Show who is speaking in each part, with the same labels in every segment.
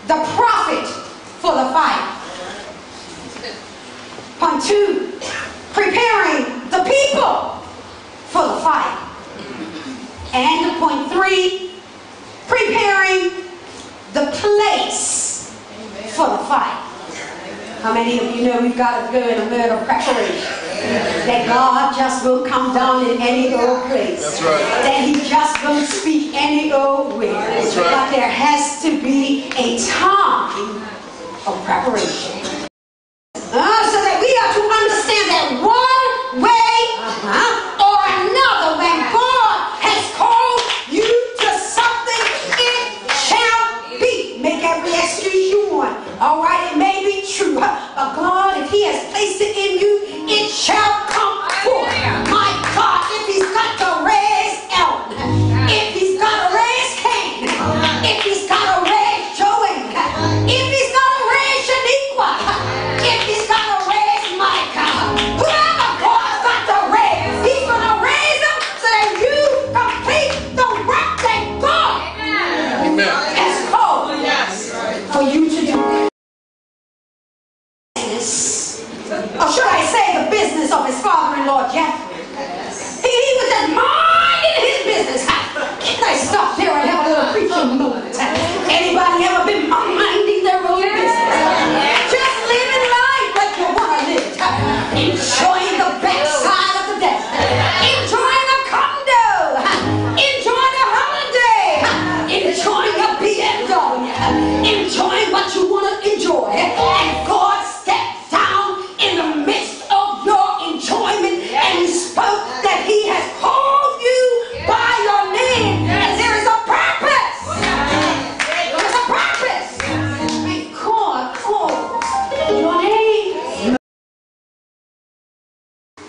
Speaker 1: the prophet for the fight. Point 2, preparing the people for the fight. And point 3, preparing the place for the fight. How many of you know we've got to go in a mode of preparation? That God just won't come down in any old place.
Speaker 2: That's right.
Speaker 1: That He just won't speak any old way.
Speaker 2: That's right.
Speaker 1: But there has to be a time of preparation. So that we are to understand that one way or another, when God has called you to something, it shall be. Make every excuse you want. All right, it may be true, but God, if He has placed it in you, it shall come forth. My God, if He's got to raise Ellen, if He's got to raise Cain, if He's got to raise Joanne, if He's got to raise Shaniqua, if He's got to raise Micah, whoever God's got to raise, He's going to raise them so that you complete the work that God has called for you to do. Or should I say the business of his father-in-law, Jethro. He was just minding his business. Can I stop there and have a little preaching moment? Anybody ever been minding their own business? Just living life like you want to live. Enjoying the backside of the desert. Enjoying a condo. Enjoying a holiday. Enjoying a BMW. Enjoying what you want to enjoy. And God stepped down in the midst of your enjoyment and He spoke that He has called you by your name. And there is a purpose. There's a purpose. And God calls your name.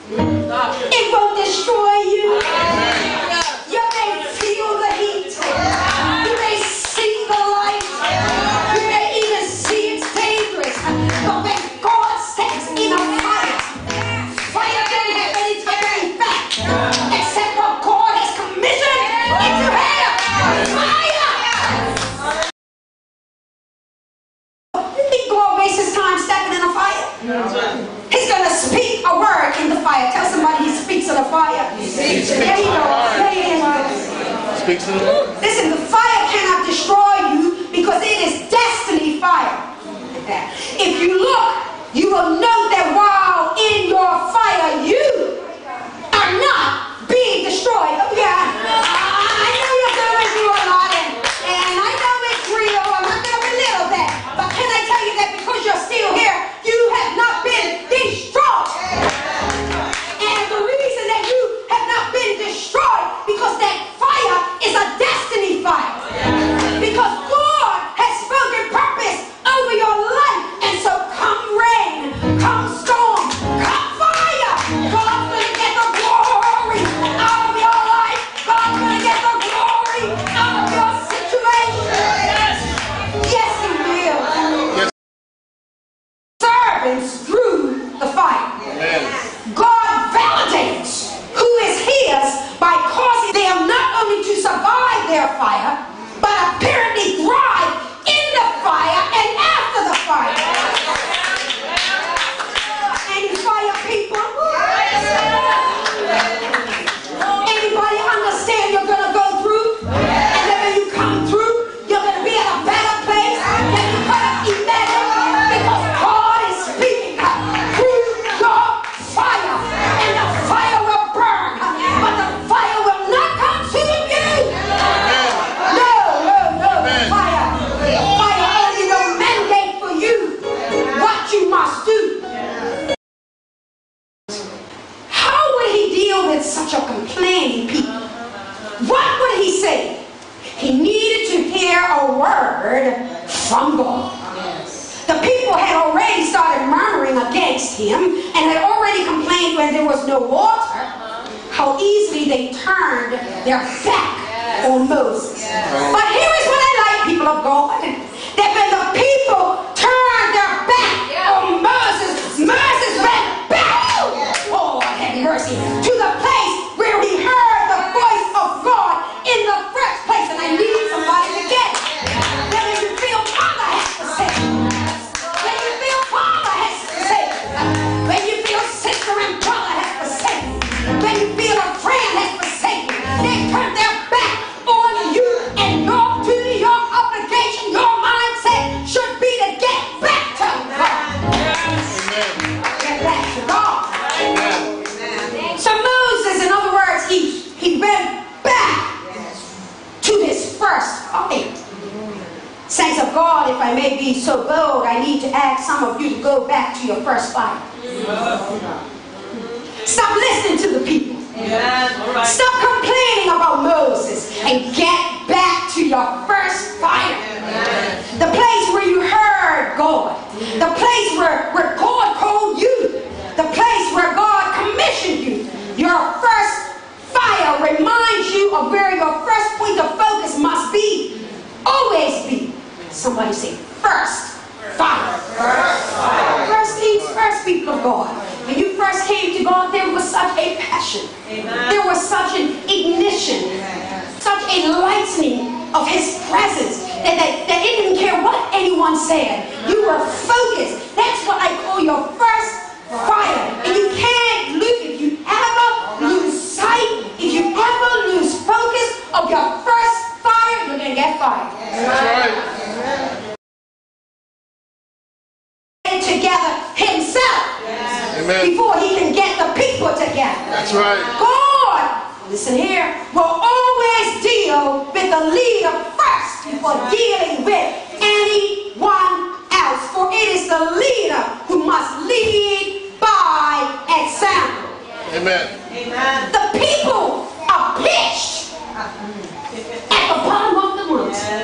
Speaker 1: It won't destroy you. You may feel the heat. You may see the light. You may even see it's dangerous. But when God steps in a fire, fire don't have any type of effect except what God has commissioned it to have. Fire! You think God wastes His time stepping in a fire? He's going to speak a word in the fire. Tell somebody He speaks in the fire. There you go.
Speaker 2: Speaks in the Lord.
Speaker 1: Listen, the fire cannot destroy you because it is destiny fire. If you look, you will note that while in your fire, you are not being destroyed. Oh, yeah, I know you're going through a lot, and I know it's real. I'm not going to belittle that. But can I tell you that because you're still here, you have not been destroyed. And the reason that you have not been destroyed because that fire is a destiny fire. Because God has spoken purpose over your life. And so come rain, come storm, come fire, God's going to get the glory out of your life. God's going to get the glory out of your situation. Yes, He will. Servants through the fire. God validates who is His by causing them not only to survive their fire, but apparently thrive in the fire and after the fire. Any fire people? Anybody understand you're going to go through? And then when you come through, you're going to be at a better place than you could have imagined because God is speaking through your fire. And the fire will burn, but the fire will not consume you. No. Fire only will mandate for you what you must do. How would He deal with such a complaining people? What would He say? He needed to hear a word from God. The people had already started murmuring against Him and had already complained when there was no water, how easily they turned their back on Moses. But here is what I like, people of God, that when the people turned their back on Moses, Moses went back, oh, Lord have mercy, to the place where he heard the voice of God in the first place. And I need somebody to get it. That when you feel God has first fire. Saints of God, if I may be so bold, I need to ask some of you to go back to your first fire. Stop listening to the people. Stop complaining about Moses and get back to your first fire. The place where you heard God. The place where God called you. The place where God commissioned you. Your first fire reminds you of where your first point of focus must be. Always be. Somebody say, first fire. First things first, people of God. When you first came to God, there was such a passion. There was such an ignition. Such a lightening of His presence that it didn't care what anyone said. You were focused. That's what I call your first fire. And you can't lose, if you ever lose sight, if you ever lose focus of your first fire, you're going to get fired.
Speaker 2: That's right.
Speaker 1: Together Himself. Amen. Before He can get the people together.
Speaker 2: That's right.
Speaker 1: God, listen here, will always deal with the leader first before dealing with anyone else. For it is the leader who must lead by example.
Speaker 2: Amen.
Speaker 1: Amen. The people are pitched at the bottom of the mountain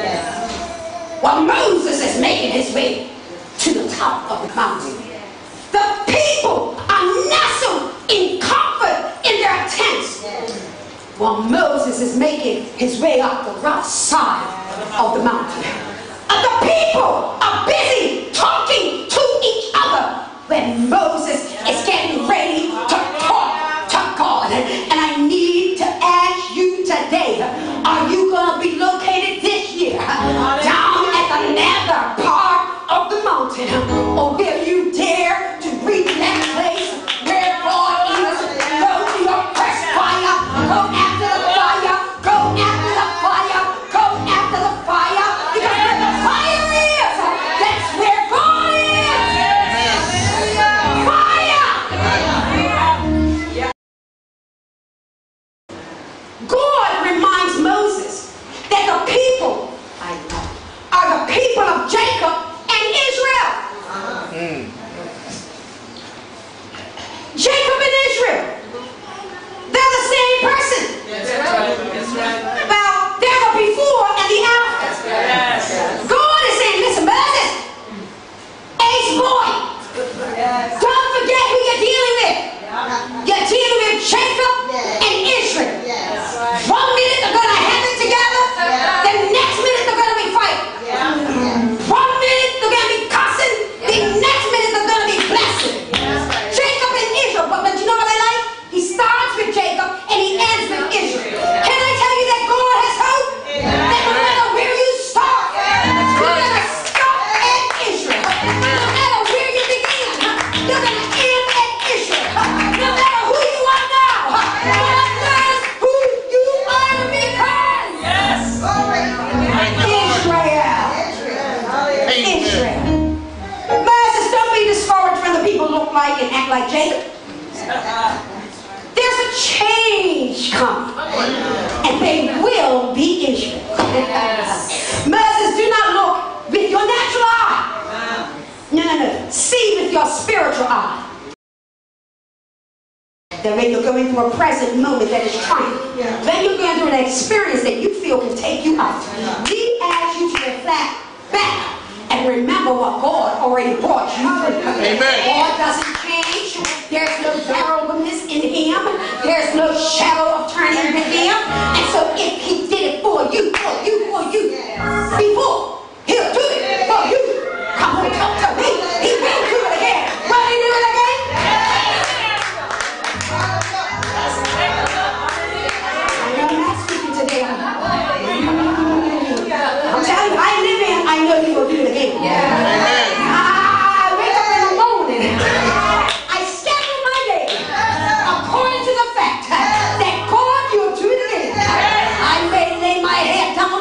Speaker 1: while Moses is making his way to the top of the mountain. The people are nestled in comfort in their tents while Moses is making his way up the rough side of the mountain. And the people are busy talking to each other when Moses is getting ready to talk to God. And I need to ask you today, are you going to be located this year down at the nether part of the mountain, or will you dare to reach that place where God is? Go to your first fire, go after the fire, go after the fire, go after the fire, because where the fire is, that's where God is. Fire! God reminds Moses that the people are the people of Jacob and Israel. Jacob and Israel, they're the same person.
Speaker 2: That's right.
Speaker 1: Well, they're the before and the after. God is saying, listen, Moses, ace boy, don't forget who you're dealing with. You're dealing with Jacob and Israel. 1 minute they're going to have it together, the next minute they're going to be fighting. 1 minute they're going to be cussing, the next minute they're going to be blessing. Jacob and Israel, but you know what I like? He starts with Jacob and he ends with Israel. Can I tell you that God has hope? That no matter where you start, you're going to stop at Israel. No matter where you begin, you're going to end at Israel. No matter who you are now, God knows who you are to become. Israel. Moses, don't be discouraged when the people look like and act like Jacob. There's a change coming, and they will be Israel. Moses, do not look with your natural eye. No. See with your spiritual eye. That when you're going through a present moment that is trying, when you're going through an experience that you feel can take you out, we ask you to reflect back and remember what God already brought you through.
Speaker 2: Amen.
Speaker 1: God doesn't change. There's no variableness in Him. There's no shadow of turning with Him. And so if He did it for you, before, He'll do it for you. Come on, talk to me. He will do it again. Will He do it again? I'm not speaking today. I'm telling you, I live in, I know He will do it again. I wake up in the morning. I schedule my day according to the fact that God, you'll do it again. I may lay my head down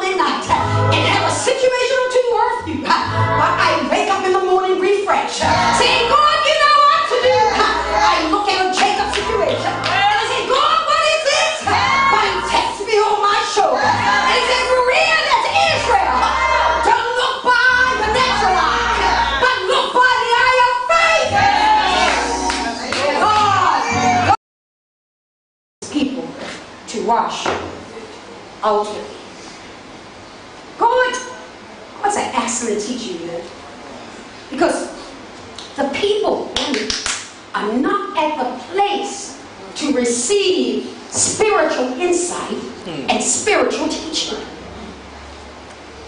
Speaker 1: ultimately. God's an excellent teacher, you know. Because the people are not at the place to receive spiritual insight and spiritual teaching.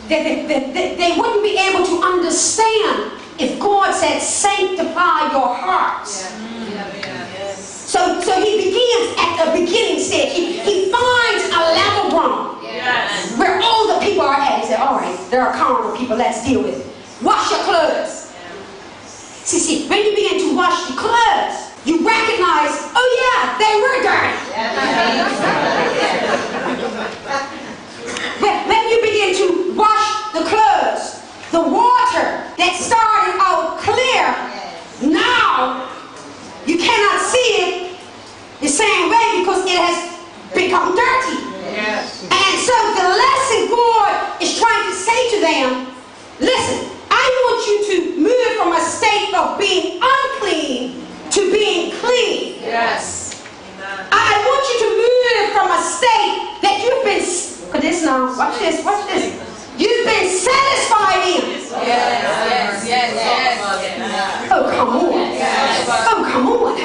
Speaker 1: They wouldn't be able to understand if God said, sanctify your hearts. So he begins at the beginning stage. He finds a level ground where all the people are at. He said, all right, there are carnal people, let's deal with it. Wash your clothes. See, when you begin to wash the clothes, you recognize, oh yeah, they were dirty. When you begin to wash the clothes, the water that started out clear, now you cannot see it the same way because it has become dirty. And so the lesson God is trying to say to them, listen, I want you to move from a state of being unclean to being clean. I want you to move from a state that you've been, look at this now, watch this. You've been satisfied in. Oh, come on. Oh, come on.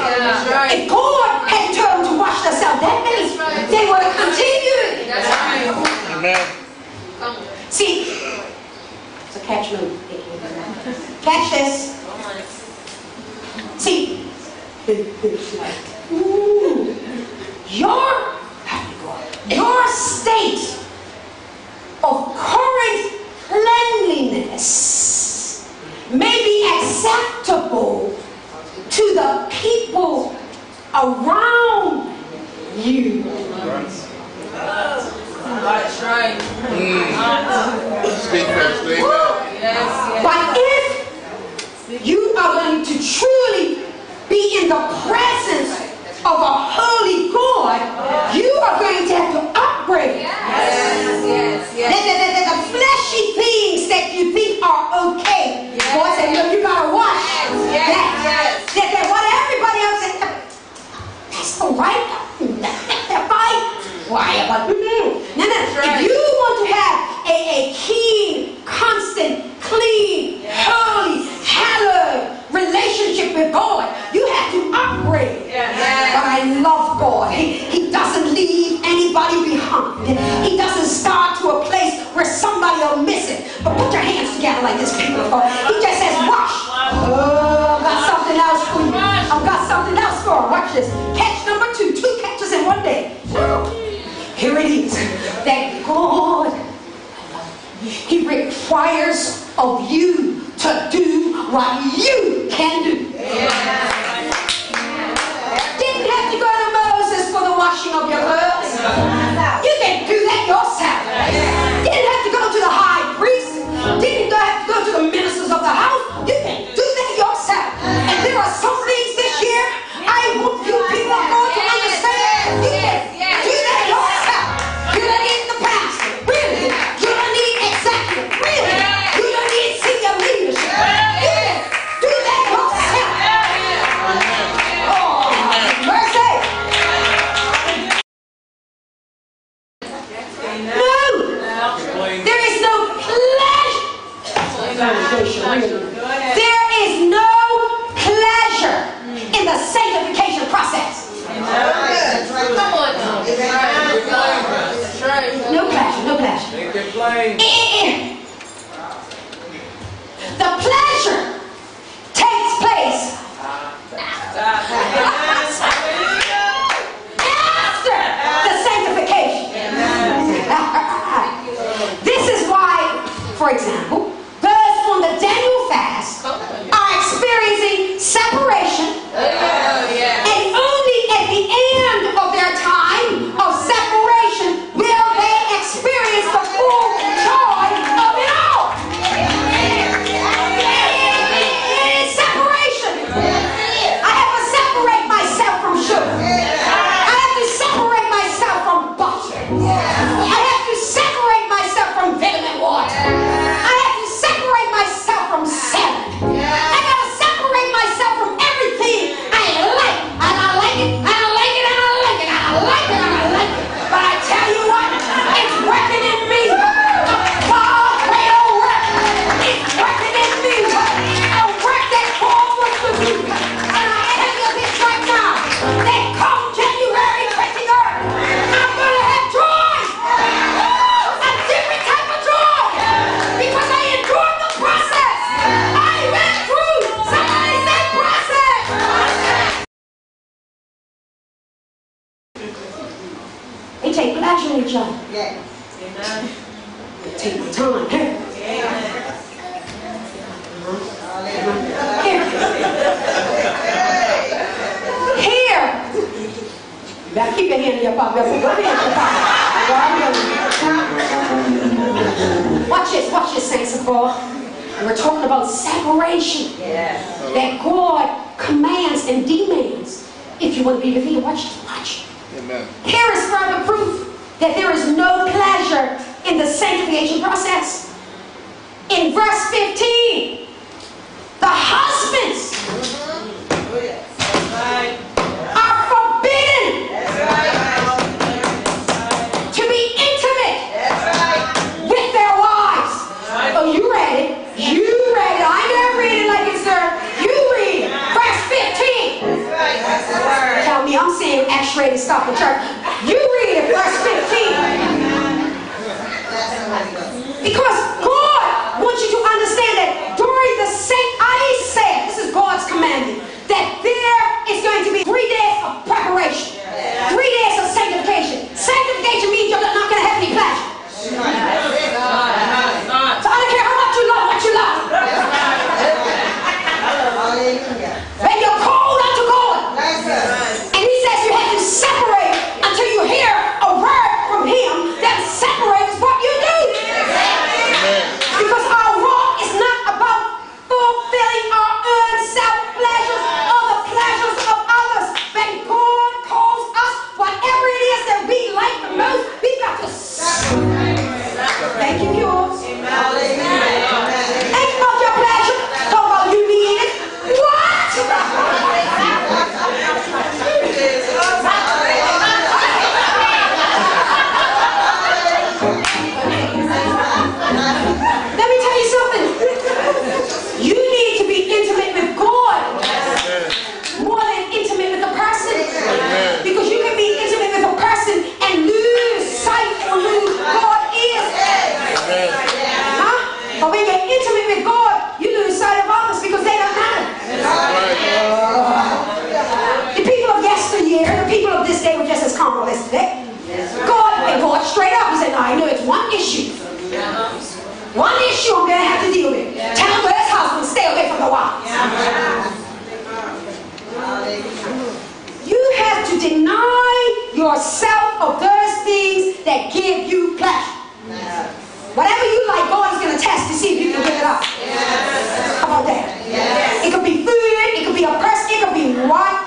Speaker 1: If God had told them to wash themselves that means they would have continued.
Speaker 2: Amen.
Speaker 1: See, it's a catch move. Catch this. See, your state of current cleanliness may be acceptable to the people around you.
Speaker 3: That's right.
Speaker 2: Speak first,
Speaker 1: But if you are going to truly be in the presence of a holy God, you are going to have to upgrade. The fleshy things that you think are okay. God said, no, you got to wash. That what everybody else said, that's all right. That's fine. Why? No. If you want to have a keen, constant, clean, holy, hallowed relationship with God, you have to upgrade. But I love God. He doesn't leave anybody behind. He doesn't start to a place where somebody will miss it. But put your hands together like this, people. He just says, wash. Oh, I've got something else for you. I've got something else for you. Watch this. Catch number 2. 2 catches in one day. Here it is. That God, He requires of you to do what you can do. Didn't have to go to Moses for the washing of your clothes. You can do that yourself. Didn't have to go to the high priest. Didn't have to go to the ministers of the house. You can do that yourself. And there are some things this year I want you people of God to understand. You can do that yourself. You don't need the pastor. Really. You don't need executive. Really. You don't need senior leadership. You can do that yourself. Oh, mercy. No. There is no pleasure. There is no pleasure in the sanctification process. No pleasure. The pleasure takes place after the sanctification. This is why, for example, those on the Daniel fast are experiencing separation, and only at the end of their time of separation will they experience the full joy of it all. It's separation. I have to separate myself from sugar. I have to separate myself from butter. I have to separate myself from vitamin water. I have to Take my time. Here. You better keep your hand in your pocket. Go ahead in your pocket. Watch this, saints of God. We're talking about separation. That God commands and demands. If you want to be with Him, watch this. Watch.
Speaker 2: Amen.
Speaker 1: Here is further proof that there is no pleasure in the sanctification process. In verse 15, the husbands are forbidden to be intimate with their wives. Oh, you read it. You read it. I never read it like it's there. You read it. Verse 15. Tell me I'm saying X-rated stuff in church. You read it. Verse 15. Because God wants you to understand that during the I said, this is God's commandment, that there is going to be 3 days of preparation, 3 days of sanctification. Sanctification means you're not going to have any pleasure. So I don't care how much you love what you love. When you're cold unto God, and He says you have to separate until you hear a word from Him that separates what you do. Because our walk is not about fulfilling our own self-pleasures or the pleasures of others. When God calls us, whatever it is that we like the most, we got to thank you, yours. Ain't about your pleasure. Talk about you need it. What? Let me tell you something. You need to be intimate with God more than intimate with a person. Because you can be intimate with a person and lose sight of who God is. Huh? But when you're intimate with God, you lose sight of others because they don't matter. The people of yesteryear, the people of this day were just as comfortable as today. God straight up, He said, no, I know it's one issue. One issue I'm going to have to deal with. Tell him where his husband, stay away from the wives. You have to deny yourself of those things that give you pleasure. Whatever you like, God is going to test to see if you can give it up. How about that? It could be food, it could be a person, it could be whatever.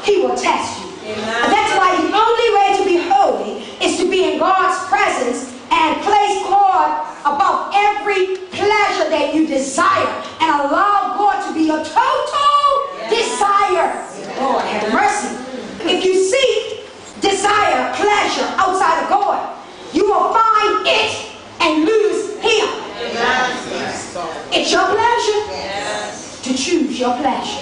Speaker 1: He will test you. And that's why the only way to be holy is to be in God's presence and place God above every pleasure that you desire and allow God to be your total desire. Lord have mercy. If you seek desire, pleasure outside of God, you will find it and lose Him. It's your pleasure to choose your pleasure.